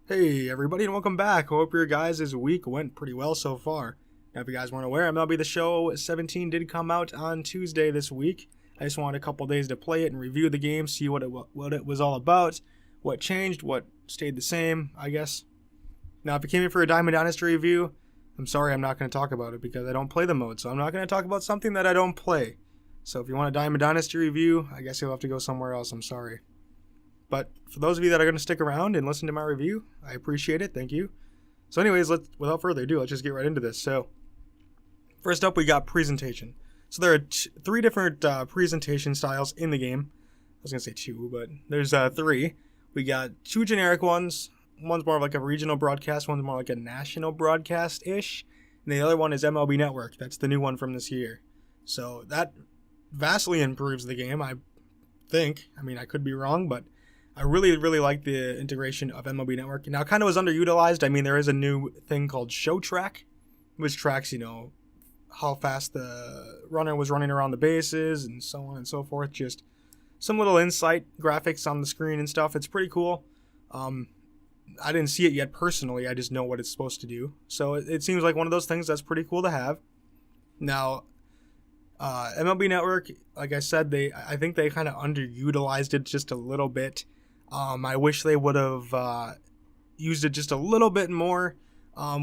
Hey everybody and welcome back. Hope your guys' week went pretty well so far. Now if you guys weren't aware, MLB The Show 17 did come out on Tuesday this week. I just wanted a couple days to play it and review the game, see what it was all about, what changed, what stayed the same, I guess. Now if you came in for a Diamond Dynasty review, I'm sorry I'm not going to talk about it because I don't play the mode, so I'm not going to talk about something that I don't play. So if you want a Diamond Dynasty review, I guess you'll have to go somewhere else, I'm sorry. But for those of you that are going to stick around and listen to my review, I appreciate it. Thank you. So anyways, without further ado, let's just get right into this. So first up, we got presentation. So there are three different presentation styles in the game. I was going to say two, but there's three. We got two generic ones. One's more of like a regional broadcast. One's more like a national broadcast-ish. And the other one is MLB Network. That's the new one from this year. So that vastly improves the game, I think. I mean, I could be wrong, but I really like the integration of MLB Network. Now, it kind of was underutilized. I mean, there is a new thing called Show Track, which tracks, how fast the runner was running around the bases and so on and so forth. Just some little insight graphics on the screen and stuff. It's pretty cool. I didn't see it yet personally. I just know what it's supposed to do. So it seems like one of those things that's pretty cool to have. Now, MLB Network, like I said, I think they kind of underutilized it just a little bit. I wish they would have used it just a little bit more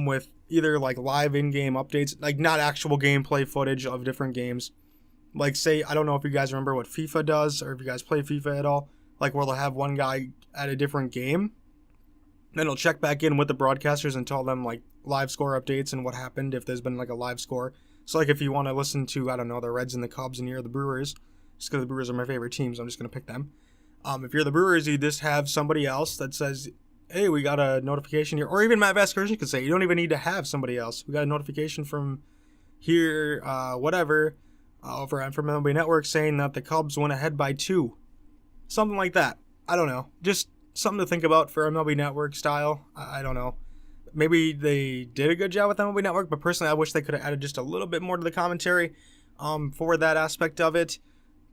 with either like live in-game updates, like not actual gameplay footage of different games. Like say, I don't know if you guys remember what FIFA does or if you guys play FIFA at all, like where they'll have one guy at a different game, then he'll check back in with the broadcasters and tell them like live score updates and what happened if there's been like a live score. So like if you want to listen to, I don't know, the Reds and the Cubs and you're the Brewers, just because the Brewers are my favorite teams, I'm just going to pick them. If you're the Brewers, you just have somebody else that says, hey, we got a notification here. Or even Matt Vasgersian could say, you don't even need to have somebody else. We got a notification from here, whatever, from MLB Network saying that the Cubs went ahead by 2. Something like that. I don't know. Just something to think about for MLB Network style. I don't know. Maybe they did a good job with MLB Network, but personally I wish they could have added just a little bit more to the commentary for that aspect of it.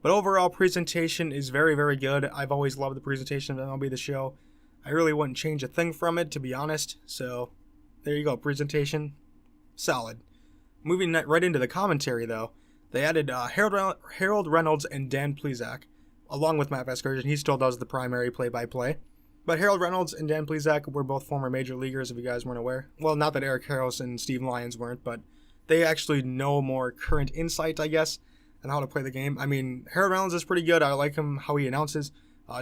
But overall, presentation is very, very good. I've always loved the presentation of MLB The Show. I really wouldn't change a thing from it, to be honest. So, there you go. Presentation, solid. Moving right into the commentary, though. They added Harold Reynolds and Dan Plesac, along with Matt Vasgersian. He still does the primary play-by-play. But Harold Reynolds and Dan Plesac were both former major leaguers, if you guys weren't aware. Well, not that Eric Harris and Steve Lyons weren't, but they actually know more current insight, I guess, and how to play the game. I mean, Harold Reynolds is pretty good. I like him, how he announces.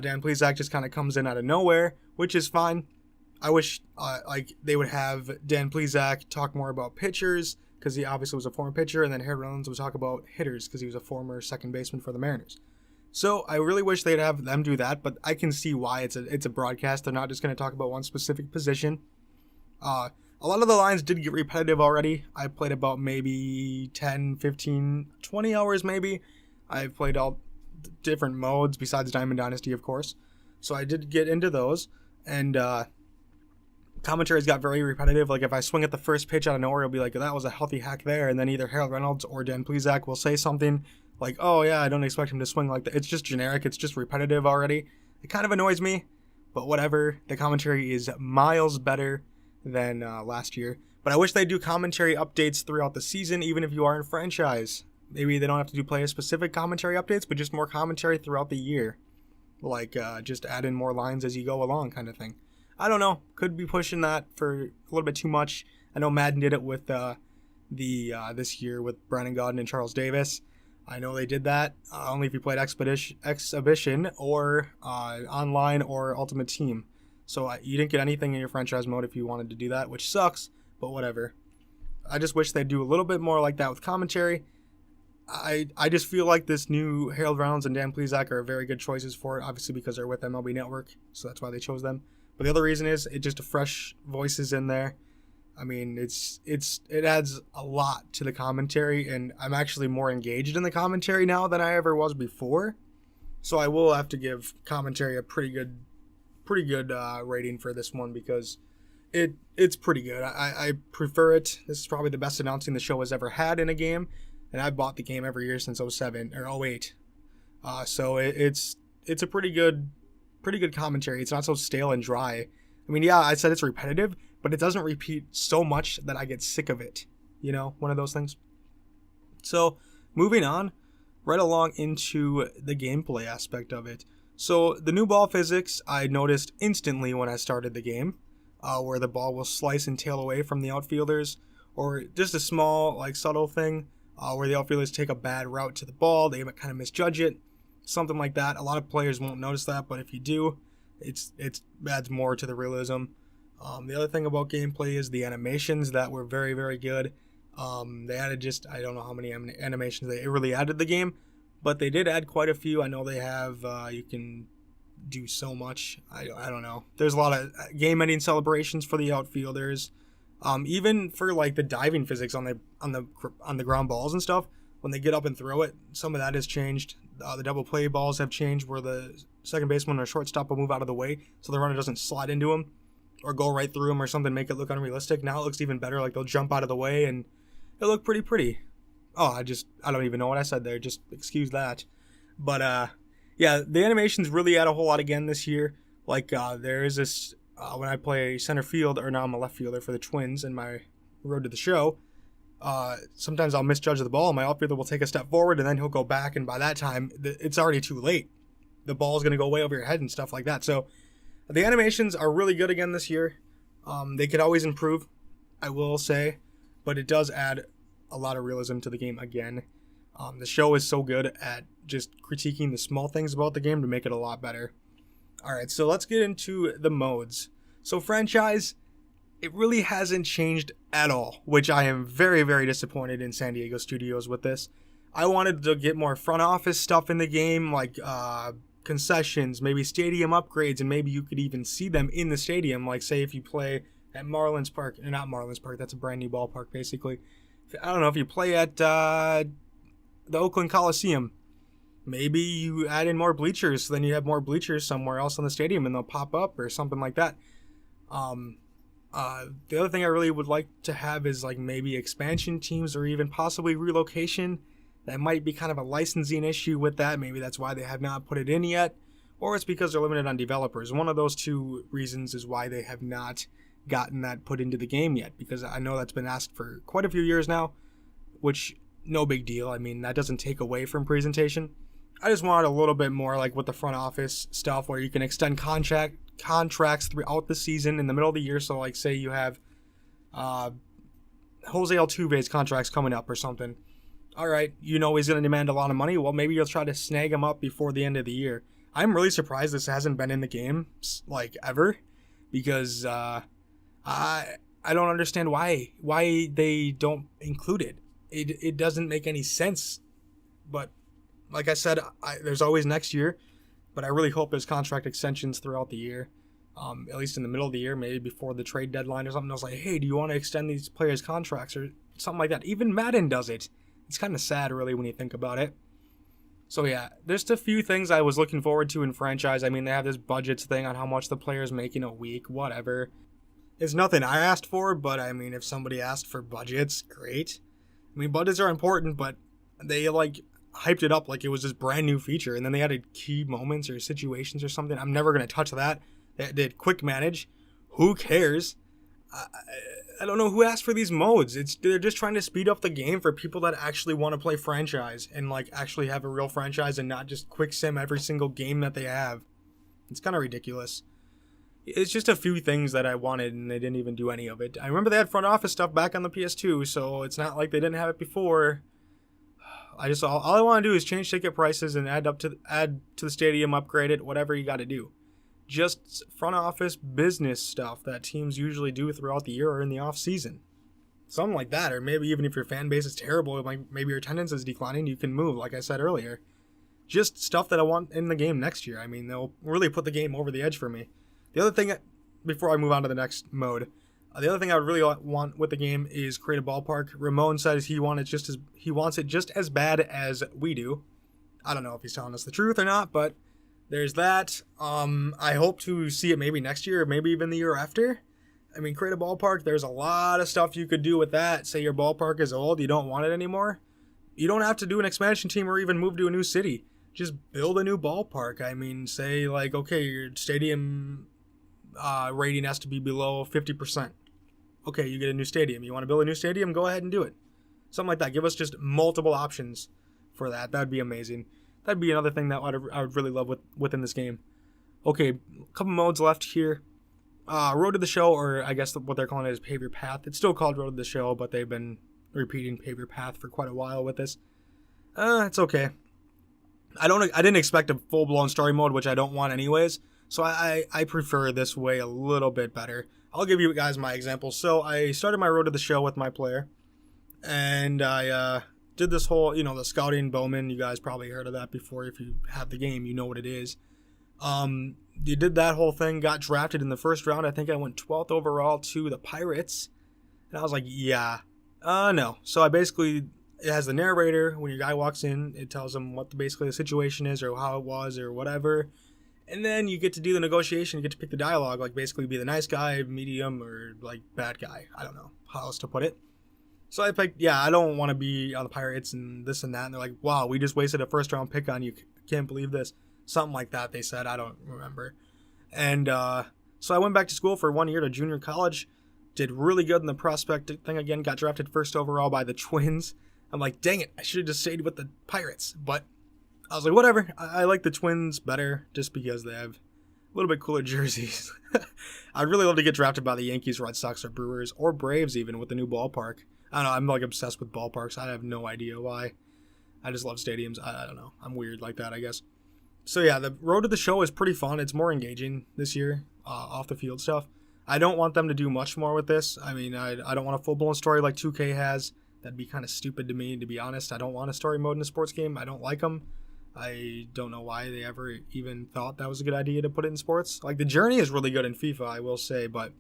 Dan Plesac just kind of comes in out of nowhere, which is fine. I wish they would have Dan Plesac talk more about pitchers, because he obviously was a former pitcher, and then Harold Reynolds would talk about hitters, because he was a former second baseman for the Mariners. So I really wish they'd have them do that, but I can see why it's a broadcast. They're not just going to talk about one specific position. A lot of the lines did get repetitive already. I played about maybe 10, 15, 20 hours maybe. I've played all different modes besides Diamond Dynasty, of course. So I did get into those. And commentaries got very repetitive. Like if I swing at the first pitch out of nowhere, it'll be like, that was a healthy hack there. And then either Harold Reynolds or Dan Plesac will say something like, oh yeah, I don't expect him to swing like that. It's just generic. It's just repetitive already. It kind of annoys me. But whatever. The commentary is miles better than last year. But I wish they'd do commentary updates throughout the season, even if you are in franchise. Maybe they don't have to do player-specific commentary updates, but just more commentary throughout the year. Like, just add in more lines as you go along kind of thing. I don't know. Could be pushing that for a little bit too much. I know Madden did it with this year with Brandon Gaudin and Charles Davis. I know they did that only if you played Exhibition or Online or Ultimate Team. So you didn't get anything in your franchise mode if you wanted to do that, which sucks, but whatever. I just wish they'd do a little bit more like that with commentary. I just feel like this new Harold Reynolds and Dan Plesac are very good choices for it, obviously because they're with MLB Network, so that's why they chose them. But the other reason is it just a fresh voices in there. I mean, it adds a lot to the commentary, and I'm actually more engaged in the commentary now than I ever was before. So I will have to give commentary a pretty good rating for this one because it's pretty good. I prefer it. This is probably the best announcing the show has ever had in a game, and I've bought the game every year since 07 or 08. So it's a pretty good commentary. It's not so stale and dry. I I mean, yeah, I said it's repetitive, but it doesn't repeat so much that I get sick of it. You know, one of those things. So, moving on, right along into the gameplay aspect of it. So, the new ball physics I noticed instantly when I started the game, where the ball will slice and tail away from the outfielders, or just a small, like, subtle thing, where the outfielders take a bad route to the ball, they kind of misjudge it, something like that. A lot of players won't notice that, but if you do, it adds more to the realism. The other thing about gameplay is the animations that were very, very good. They added I don't know how many animations they really added to the game, but they did add quite a few. I know they have, you can do so much. I don't know. There's a lot of game-ending celebrations for the outfielders. Even for like the diving physics on the ground balls and stuff, when they get up and throw it, some of that has changed. The double play balls have changed where the second baseman or shortstop will move out of the way so the runner doesn't slide into them or go right through them or something, make it look unrealistic. Now it looks even better, like they'll jump out of the way and it'll look pretty. Oh, I don't even know what I said there, just excuse that. But yeah, the animations really add a whole lot again this year. Like there is this, when I play center field, or now I'm a left fielder for the Twins in my road to the show, sometimes I'll misjudge the ball and my outfielder will take a step forward and then he'll go back, and by that time it's already too late. The ball's going to go way over your head and stuff like that. So the animations are really good again this year. They could always improve, I will say, but it does add a lot of realism to the game again. The show is so good at just critiquing the small things about the game to make it a lot better. Alright, so let's get into the modes. So franchise, it really hasn't changed at all, which I am very, very disappointed in San Diego Studios with this. I wanted to get more front office stuff in the game, like concessions, maybe stadium upgrades, and maybe you could even see them in the stadium, like say if you play at Marlins Park, not Marlins Park, that's a brand new ballpark basically. I don't know, if you play at the Oakland Coliseum, maybe you add in more bleachers, so then you have more bleachers somewhere else in the stadium and they'll pop up or something like that. The other thing I really would like to have is like maybe expansion teams or even possibly relocation. That might be kind of a licensing issue with that. Maybe that's why they have not put it in yet, or it's because they're limited on developers. One of those two reasons is why they have not gotten that put into the game yet, because I know that's been asked for quite a few years now, which no big deal. I mean, that doesn't take away from presentation. I just wanted a little bit more like with the front office stuff where you can extend contracts throughout the season in the middle of the year. So like say you have Jose Altuve's contracts coming up or something. All right, you know he's going to demand a lot of money. Well, maybe you'll try to snag him up before the end of the year. I'm really surprised this hasn't been in the game like ever, because I don't understand why they don't include it. It doesn't make any sense. But like I said, there's always next year, but I really hope there's contract extensions throughout the year, at least in the middle of the year, maybe before the trade deadline or something. I was like, hey, do you want to extend these players' contracts or something like that? Even Madden does it. It's kind of sad, really, when you think about it. So yeah, there's a few things I was looking forward to in franchise. I mean, they have this budgets thing on how much the players make in a week, whatever. It's nothing I asked for, but I mean, if somebody asked for budgets, great. I mean, budgets are important, but they like hyped it up like it was this brand new feature, and then they added key moments or situations or something. I'm never going to touch that. They did quick manage. Who cares? I don't know who asked for these modes. They're just trying to speed up the game for people that actually want to play franchise and like actually have a real franchise and not just quick sim every single game that they have. It's kind of ridiculous. It's just a few things that I wanted and they didn't even do any of it. I remember they had front office stuff back on the PS2, so it's not like they didn't have it before. All I want to do is change ticket prices and add to the stadium, upgrade it, whatever you got to do. Just front office business stuff that teams usually do throughout the year or in the off season. Something like that, or maybe even if your fan base is terrible, maybe your attendance is declining, you can move, like I said earlier. Just stuff that I want in the game next year. I mean, they'll really put the game over the edge for me. The other thing, before I move on to the next mode, the other thing I would really want with the game is create a ballpark. Ramon says he wants it just as bad as we do. I don't know if he's telling us the truth or not, but there's that. I hope to see it maybe next year or maybe even the year after. I mean, create a ballpark. There's a lot of stuff you could do with that. Say your ballpark is old, you don't want it anymore. You don't have to do an expansion team or even move to a new city. Just build a new ballpark. I mean, say like, okay, your stadium rating has to be below 50%. Okay, you get a new stadium. You want to build a new stadium? Go ahead and do it. Something like that. Give us just multiple options for that. That'd be amazing. That'd be another thing that I would really love within this game. Okay, a couple modes left here. Road to the Show, or I guess what they're calling it is Pave Your Path. It's still called Road to the Show, but they've been repeating Pave Your Path for quite a while with this. It's okay. I didn't expect a full-blown story mode, which I don't want anyways. So I prefer this way a little bit better. I'll give you guys my example. So I started my Road to the Show with my player, and I did this whole, the scouting Bowman. You guys probably heard of that before. If you have the game, you know what it is. You did that whole thing, got drafted in the first round. I think I went 12th overall to the Pirates. And I was like, no. So it has the narrator. When your guy walks in, it tells him what basically the situation is or how it was or whatever. And then you get to do the negotiation. You get to pick the dialogue, like basically be the nice guy, medium, or like bad guy. I don't know how else to put it. So I picked, I don't want to be on the Pirates and this and that. And they're like, wow, we just wasted a first round pick on you. Can't believe this. Something like that they said. I don't remember. And so I went back to school for 1 year to junior college. Did really good in the prospect thing again. Got drafted first overall by the Twins. I'm like, dang it. I should have just stayed with the Pirates. But I was like, whatever. I like the Twins better just because they have a little bit cooler jerseys. I'd really love to get drafted by the Yankees, Red Sox, or Brewers, or Braves even with the new ballpark. I don't know. I'm like obsessed with ballparks. I have no idea why. I just love stadiums. I don't know. I'm weird like that, I guess. So yeah, the Road to the Show is pretty fun. It's more engaging this year, off the field stuff. I don't want them to do much more with this. I mean, I don't want a full-blown story like 2K has. That'd be kind of stupid to me, to be honest. I don't want a story mode in a sports game. I don't like them. I don't know why they ever even thought that was a good idea to put it in sports. Like, the journey is really good in FIFA, I will say, but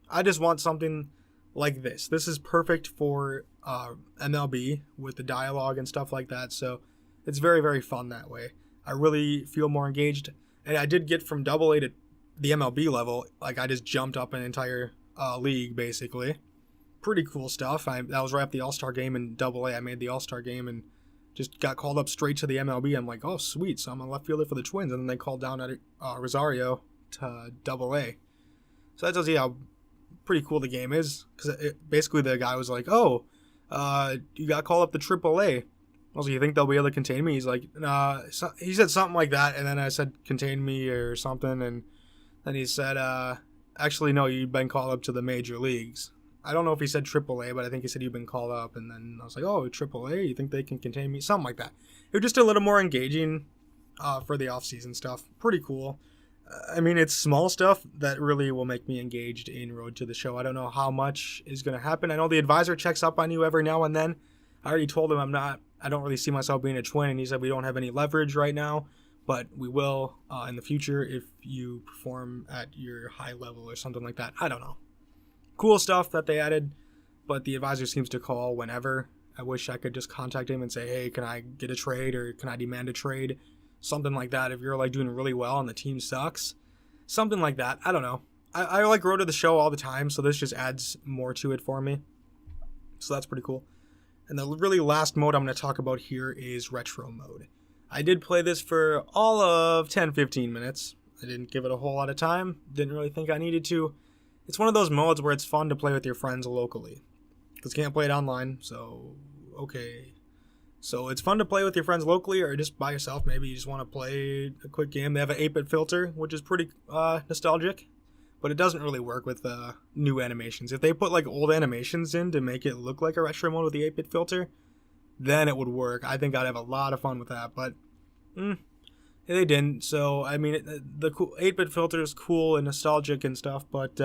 I just want something like this. This is perfect for MLB with the dialogue and stuff like that, so it's very, very fun that way. I really feel more engaged, and I did get from AA to the MLB level. Like, I just jumped up an entire league, basically. Pretty cool stuff. That was right after the All-Star game in AA. I made the All-Star game and just got called up straight to the MLB. I'm like, oh, sweet. So I'm a left fielder for the Twins, and then they called down at Rosario to AA. So that tells you how pretty cool the game is, because basically the guy was like, oh, you got called up to AAA. I was like, you think they'll be able to contain me? He's like, nah. He said something like that, and then I said, contain me or something, and then he said, actually, no, you've been called up to the major leagues. I don't know if he said AAA, but I think he said you've been called up, and then I was like, oh, AAA? You think they can contain me? Something like that. It was just a little more engaging for the off-season stuff. Pretty cool. I mean, it's small stuff that really will make me engaged in Road to the Show. I don't know how much is going to happen. I know the advisor checks up on you every now and then. I already told him I don't really see myself being a twin, and he said we don't have any leverage right now, but we will in the future if you perform at your high level or something like that. I don't know. Cool stuff that they added, but the advisor seems to call whenever. I wish I could just contact him and say, hey, can I get a trade, or can I demand a trade? Something like that. If you're like doing really well and the team sucks, something like that. I don't know. I like Road to the Show all the time, so this just adds more to it for me. So that's pretty cool. And the really last mode I'm going to talk about here is Retro Mode. I did play this for all of 10-15 minutes. I didn't give it a whole lot of time. Didn't really think I needed to. It's one of those modes where it's fun to play with your friends locally, because you can't play it online, so okay. So it's fun to play with your friends locally, or just by yourself. Maybe you just want to play a quick game. They have an 8-bit filter, which is pretty nostalgic, but it doesn't really work with new animations. If they put like old animations in to make it look like a retro mode with the 8-bit filter, then it would work. I think I'd have a lot of fun with that, but they didn't. So I mean, the 8-bit filter is cool and nostalgic and stuff, but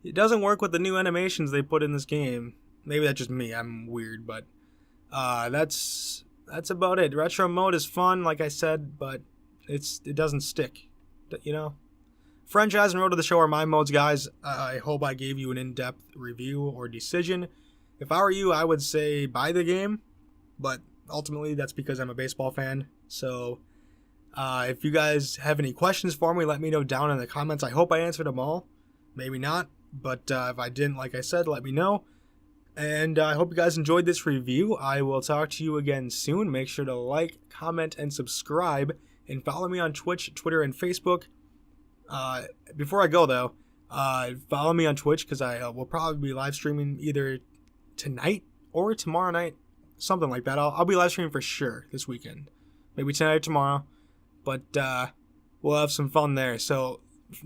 it doesn't work with the new animations they put in this game. Maybe that's just me. I'm weird, but that's about it. Retro mode is fun, like I said, but it doesn't stick. Franchise and Road to the Show are my modes, guys. I hope I gave you an in-depth review or decision. If I were you, I would say buy the game, but ultimately that's because I'm a baseball fan. So if you guys have any questions for me, let me know down in the comments. I hope I answered them all. Maybe not, but if I didn't, like I said, let me know. And I hope you guys enjoyed this review. I will talk to you again soon. Make sure to like, comment, and subscribe, and follow me on Twitch, Twitter, and Facebook. Before I go though, follow me on Twitch because I will probably be live streaming either tonight or tomorrow night, something like that. I'll be live streaming for sure this weekend, maybe tonight or tomorrow, but we'll have some fun there. So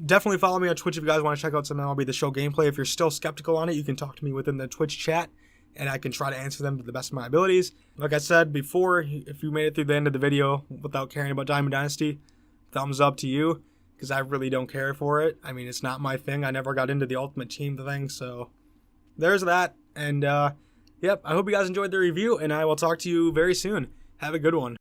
definitely follow me on Twitch if you guys want to check out some MLB The Show gameplay. If you're still skeptical on it, you can talk to me within the Twitch chat, and I can try to answer them to the best of my abilities. Like I said before, if you made it through the end of the video without caring about Diamond Dynasty, thumbs up to you, because I really don't care for it. I mean, it's not my thing. I never got into the Ultimate Team thing, so there's that. And, yep, I hope you guys enjoyed the review, and I will talk to you very soon. Have a good one.